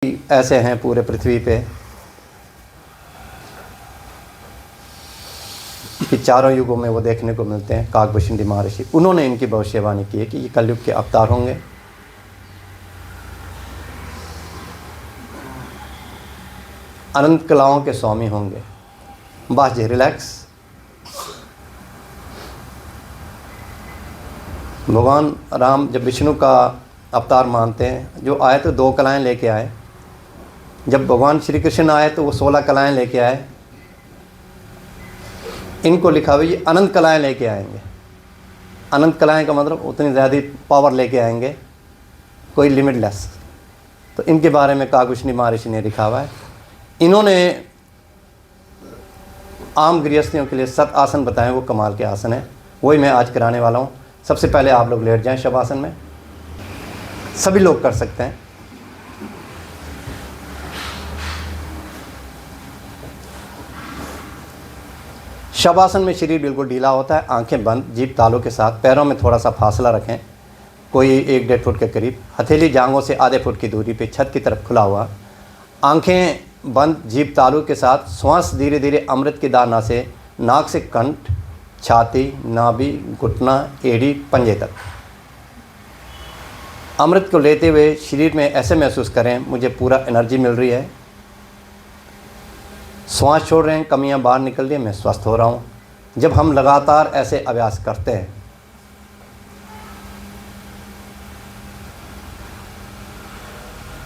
ऐसे हैं पूरे पृथ्वी पे कि चारों युगों में वो देखने को मिलते हैं। काकभूषुंडी महर्षि, उन्होंने इनकी भविष्यवाणी की है कि ये कलयुग के अवतार होंगे। अनंत कलाओं के स्वामी होंगे। बस जी रिलैक्स। भगवान राम जब विष्णु का अवतार मानते हैं, जो आए तो 2 कलाएं लेके आए। जब भगवान श्री कृष्ण आए तो वो 16 कलाएं लेके आए। इनको लिखा हुआ ये अनंत कलाएं लेके आएंगे। अनंत कलाएं का मतलब उतनी ज़्यादा पावर लेके आएंगे, कोई लिमिटलेस। तो इनके बारे में काकभूषुंडी महर्षि ने लिखा हुआ है। इन्होंने आम गृहस्थियों के लिए 7 आसन बताएं, वो कमाल के आसन है, वही मैं आज कराने वाला हूँ। सबसे पहले आप लोग लेट जाएं शवासन में, सभी लोग कर सकते हैं। शवासन में शरीर बिल्कुल ढीला होता है, आंखें बंद, जीभ तालू के साथ, पैरों में थोड़ा सा फासला रखें, कोई 1-1.5 फुट के करीब, हथेली जांघों से आधे फुट की दूरी पे छत की तरफ खुला हुआ, आंखें बंद, जीभ तालू के साथ, श्वास धीरे धीरे अमृत की धारणा से नाक से कंठ, छाती, नाभि, घुटना, एड़ी, पंजे तक अमृत को लेते हुए शरीर में ऐसे महसूस करें मुझे पूरा एनर्जी मिल रही है। श्वास छोड़ रहे हैं, कमियां बाहर निकल रही हैं, मैं स्वस्थ हो रहा हूँ। जब हम लगातार ऐसे अभ्यास करते हैं,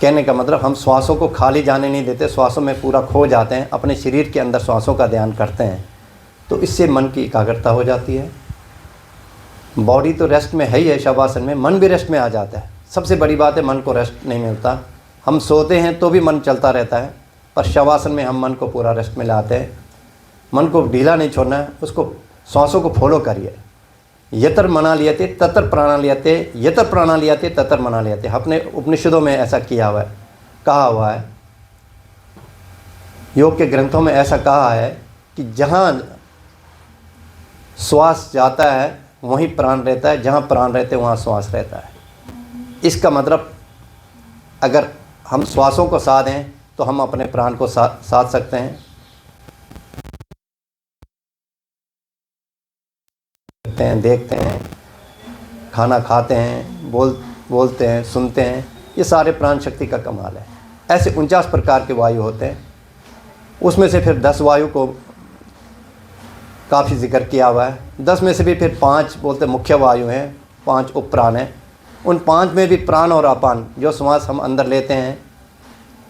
कहने का मतलब हम श्वासों को खाली जाने नहीं देते, श्वासों में पूरा खो जाते हैं, अपने शरीर के अंदर श्वासों का ध्यान करते हैं, तो इससे मन की एकाग्रता हो जाती है। बॉडी तो रेस्ट में है ही है, शवासन में मन भी रेस्ट में आ जाता है। सबसे बड़ी बात है मन को रेस्ट नहीं मिलता। हम सोते हैं तो भी मन चलता रहता है, पर शवासन में हम मन को पूरा रेस्ट में लाते हैं। मन को ढीला नहीं छोड़ना है, उसको श्वासों को फॉलो करिए। यतर मना लियते ततर प्राणा लियते, यतर प्राणा लियते ततर मना लियते। अपने उपनिषदों में ऐसा किया हुआ है, कहा हुआ है, योग के ग्रंथों में ऐसा कहा है कि जहाँ श्वास जाता है वहीं प्राण रहता है, जहाँ प्राण रहते हैं वहाँ श्वास रहता है। इसका मतलब अगर हम श्वासों को साध दें तो हम अपने प्राण को साध सकते हैं। देखते हैं, खाना खाते हैं, बोलते हैं, सुनते हैं, ये सारे प्राण शक्ति का कमाल है। ऐसे 49 प्रकार के वायु होते हैं, उसमें से फिर 10 वायु को काफ़ी जिक्र किया हुआ है। 10 में से भी फिर 5 बोलते मुख्य वायु हैं, 5 उपप्राण हैं। उन 5 में भी प्राण और अपान, जो श्वास हम अंदर लेते हैं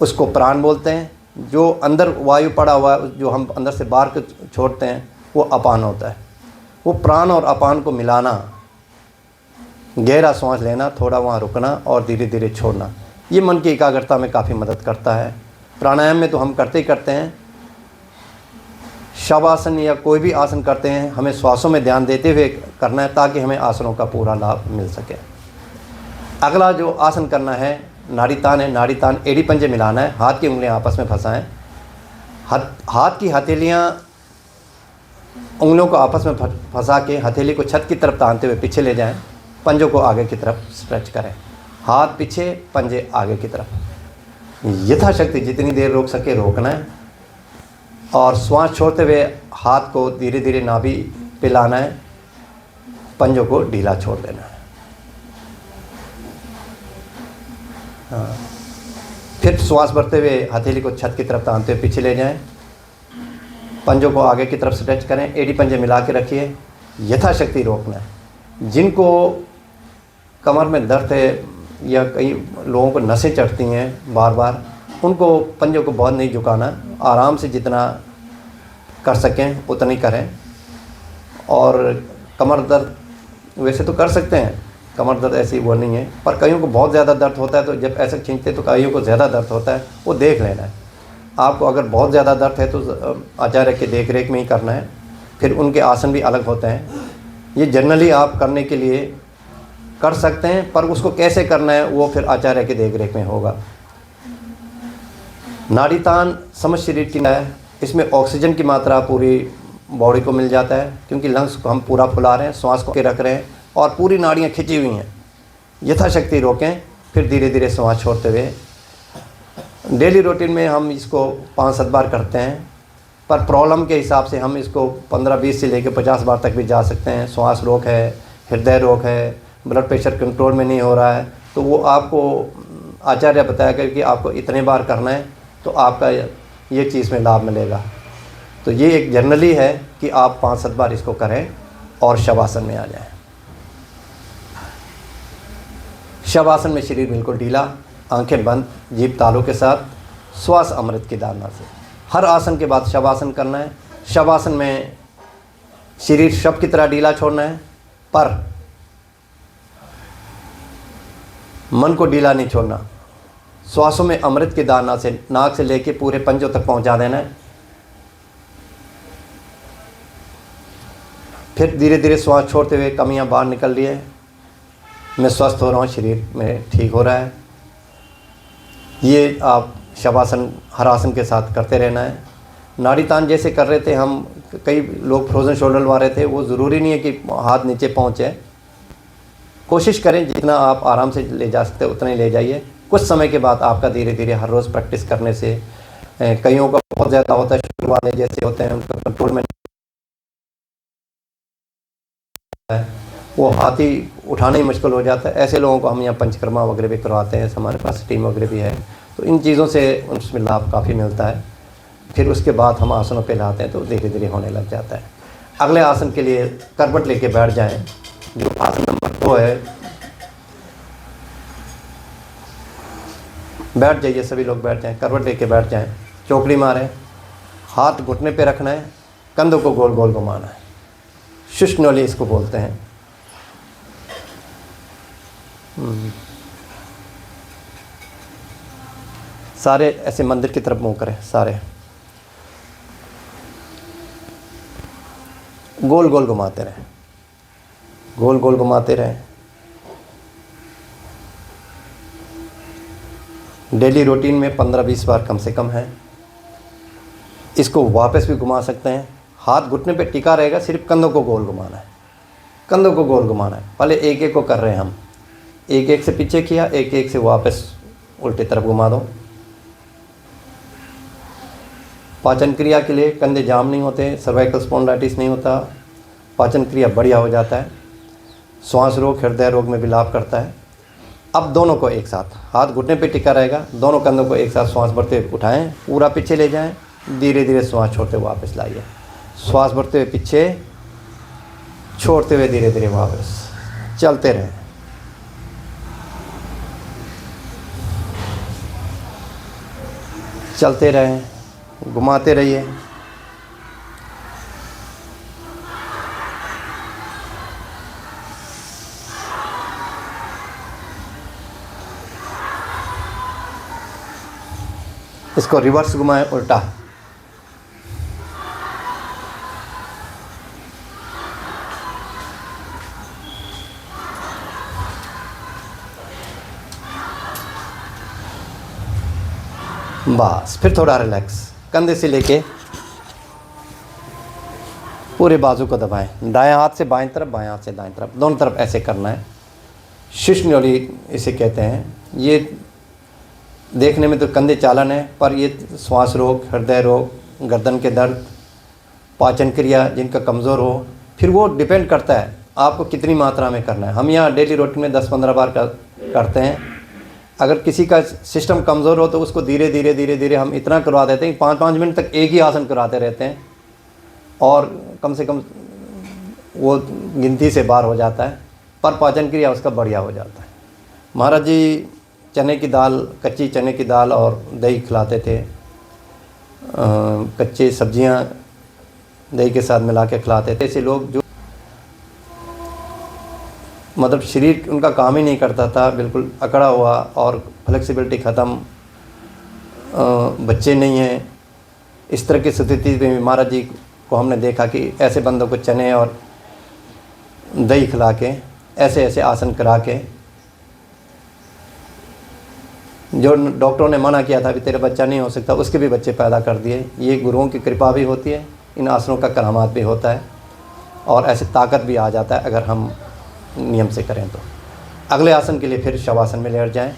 उसको प्राण बोलते हैं, जो अंदर वायु पड़ा हुआ है जो हम अंदर से बाहर को छोड़ते हैं वो अपान होता है। वो प्राण और अपान को मिलाना, गहरा सांस लेना, थोड़ा वहाँ रुकना और धीरे धीरे छोड़ना, ये मन की एकाग्रता में काफ़ी मदद करता है। प्राणायाम में तो हम करते ही करते हैं। शवासन या कोई भी आसन करते हैं, हमें श्वासों में ध्यान देते हुए करना है ताकि हमें आसनों का पूरा लाभ मिल सके। अगला जो आसन करना है नाड़ी तान है। नाड़ी तान, एड़ी पंजे मिलाना है, हाथ की उंगलियां आपस में फंसाएं, हाथ की हथेलियां उंगलियों को आपस में फंसा के हथेली को छत की तरफ तानते हुए पीछे ले जाएं, पंजों को आगे की तरफ स्ट्रेच करें, हाथ पीछे, पंजे आगे की तरफ। यथाशक्ति जितनी देर रोक सके रोकना है और श्वास छोड़ते हुए हाथ को धीरे धीरे नाभि पे लाना है, पंजों को ढीला छोड़ देना है। हाँ। फिर श्वास भरते हुए हथेली को छत की तरफ तानते हुए पीछे ले जाएं, पंजों को आगे की तरफ स्ट्रेच करें, एड़ी पंजे मिला के रखिए, यथाशक्ति रोकना है। जिनको कमर में दर्द है या कई लोगों को नसें चढ़ती हैं बार बार, उनको पंजों को बहुत नहीं झुकाना, आराम से जितना कर सकें उतना ही करें। और कमर दर्द वैसे तो कर सकते हैं, कमर दर्द ऐसी वो नहीं है, पर कईयों को बहुत ज़्यादा दर्द होता है, तो जब ऐसे खींचते तो कईयों को ज़्यादा दर्द होता है, वो देख लेना है। आपको अगर बहुत ज़्यादा दर्द है तो आचार्य के देख रेख में ही करना है। फिर उनके आसन भी अलग होते हैं, ये जनरली आप करने के लिए कर सकते हैं, पर उसको कैसे करना है वो फिर आचार्य के देख रेख में होगा। नाड़ी तान समस्त शरीर की है, इसमें ऑक्सीजन की मात्रा पूरी बॉडी को मिल जाता है, क्योंकि लंग्स को हम पूरा फुला रहे हैं, श्वास को के रख रहे हैं और पूरी नाड़ियाँ खिंची हुई हैं। यथाशक्ति रोकें, फिर धीरे धीरे श्वास छोड़ते हुए डेली रूटीन में हम इसको 5-7 बार करते हैं, पर प्रॉब्लम के हिसाब से हम इसको 15-20 से लेकर 50 बार तक भी जा सकते हैं। श्वास रोग है, हृदय रोग है, ब्लड प्रेशर कंट्रोल में नहीं हो रहा है, तो वो आपको आचार्य बताया कि आपको इतने बार करना है तो आपका ये चीज़ में लाभ मिलेगा। तो ये एक जनरली है कि आप 5-7 बार इसको करें और शवासन में आ जाएं। शवासन में शरीर बिल्कुल ढीला, आंखें बंद, जीभ तालू के साथ, श्वास अमृत की धारणा से। हर आसन के बाद शवासन करना है। शवासन में शरीर शव की तरह ढीला छोड़ना है, पर मन को ढीला नहीं छोड़ना। श्वासों में अमृत की धारणा से नाक से लेके पूरे पंजों तक पहुंचा देना है। फिर धीरे धीरे श्वास छोड़ते हुए कमियां बाहर निकल रही है, मैं स्वस्थ हो रहा हूँ, शरीर में ठीक हो रहा है। ये आप शवासन हर आसन के साथ करते रहना है। नाड़ी तान जैसे कर रहे थे हम, कई लोग फ्रोजन शोल्डर वाले थे, वो ज़रूरी नहीं है कि हाथ नीचे पहुँचे। कोशिश करें जितना आप आराम से ले जा सकते उतना ही ले जाइए। कुछ समय के बाद आपका धीरे धीरे हर रोज़ प्रैक्टिस करने से, कईयों का बहुत ज़्यादा होता है, शुरू वाले जैसे होते हैं उनका कंट्रोल में वो हाथ ही उठाना ही मुश्किल हो जाता है। ऐसे लोगों को हम यहाँ पंचकर्मा वगैरह भी करवाते हैं, हमारे पास टीम वगैरह भी है, तो इन चीज़ों से उसमें लाभ काफ़ी मिलता है। फिर उसके बाद हम आसनों पे लाते हैं तो धीरे धीरे होने लग जाता है। अगले आसन के लिए करवट लेके बैठ जाएं, जो आसन नंबर 2 है। बैठ जाइए, सभी लोग बैठ जाएं, करवट लेके बैठ जाएं, चौकड़ी मारें, हाथ घुटने पे रखना है, कंधों को गोल गोल घुमाना है। शुष्णोली इसको बोलते हैं। सारे ऐसे मंदिर की तरफ मुंह करें, सारे गोल गोल घुमाते रहें, गोल गोल घुमाते रहें। डेली रूटीन में 15-20 बार कम से कम है। इसको वापस भी घुमा सकते हैं। हाथ घुटने पे टिका रहेगा, सिर्फ कंधों को गोल घुमाना है, कंधों को गोल घुमाना है। पहले एक एक को कर रहे हैं हम, एक एक से पीछे किया, एक एक से वापस उल्टी तरफ घुमा दो। पाचन क्रिया के लिए कंधे जाम नहीं होते, सर्वाइकल स्पॉन्डिलाइटिस नहीं होता, पाचन क्रिया बढ़िया हो जाता है। श्वास रोग, हृदय रोग में भी लाभ करता है। अब दोनों को एक साथ, हाथ घुटने पे टिका रहेगा, दोनों कंधों को एक साथ श्वास भरते हुए उठाएं, पूरा पीछे ले जाएं, धीरे धीरे श्वास छोड़ते हुए वापस लाइए। श्वास भरते हुए पीछे, छोड़ते हुए धीरे धीरे वापस, चलते रहें। चलते रहें, घुमाते रहिए। इसको रिवर्स घुमाएं, उल्टा। बस, फिर थोड़ा रिलैक्स, कंधे से लेके पूरे बाजू को दबाएं। दाएं हाथ से बाएं तरफ, बाएं हाथ से दाएं तरफ, दोनों तरफ ऐसे करना है। शिष्णोली इसे कहते हैं। ये देखने में तो कंधे चालन है, पर ये श्वास रोग, हृदय रोग, गर्दन के दर्द, पाचन क्रिया जिनका कमज़ोर हो, फिर वो डिपेंड करता है आपको कितनी मात्रा में करना है। हम यहाँ डेली रूटीन में 10-15 बार करते हैं। अगर किसी का सिस्टम कमज़ोर हो तो उसको धीरे धीरे धीरे धीरे हम इतना करवा देते हैं, 5-5 मिनट तक एक ही आसन कराते रहते हैं, और कम से कम वो गिनती से बाहर हो जाता है, पर पाचन क्रिया उसका बढ़िया हो जाता है। महाराज जी चने की दाल, कच्ची चने की दाल और दही खिलाते थे। कच्ची सब्जियां दही के साथ मिला के खिलाते थे। ऐसे लोग जो मतलब शरीर उनका काम ही नहीं करता था, बिल्कुल अकड़ा हुआ और फ्लेक्सिबिलिटी ख़त्म, बच्चे नहीं हैं, इस तरह की स्थिति में महाराज जी को हमने देखा कि ऐसे बंदों को चने और दही खिला के, ऐसे ऐसे आसन करा के, जो डॉक्टरों ने मना किया था कि तेरा बच्चा नहीं हो सकता, उसके भी बच्चे पैदा कर दिए। ये गुरुओं की कृपा भी होती है, इन आसनों का करामात भी होता है, और ऐसे ताकत भी आ जाता है अगर हम नियम से करें तो। अगले आसन के लिए फिर शवासन में लेट जाएं।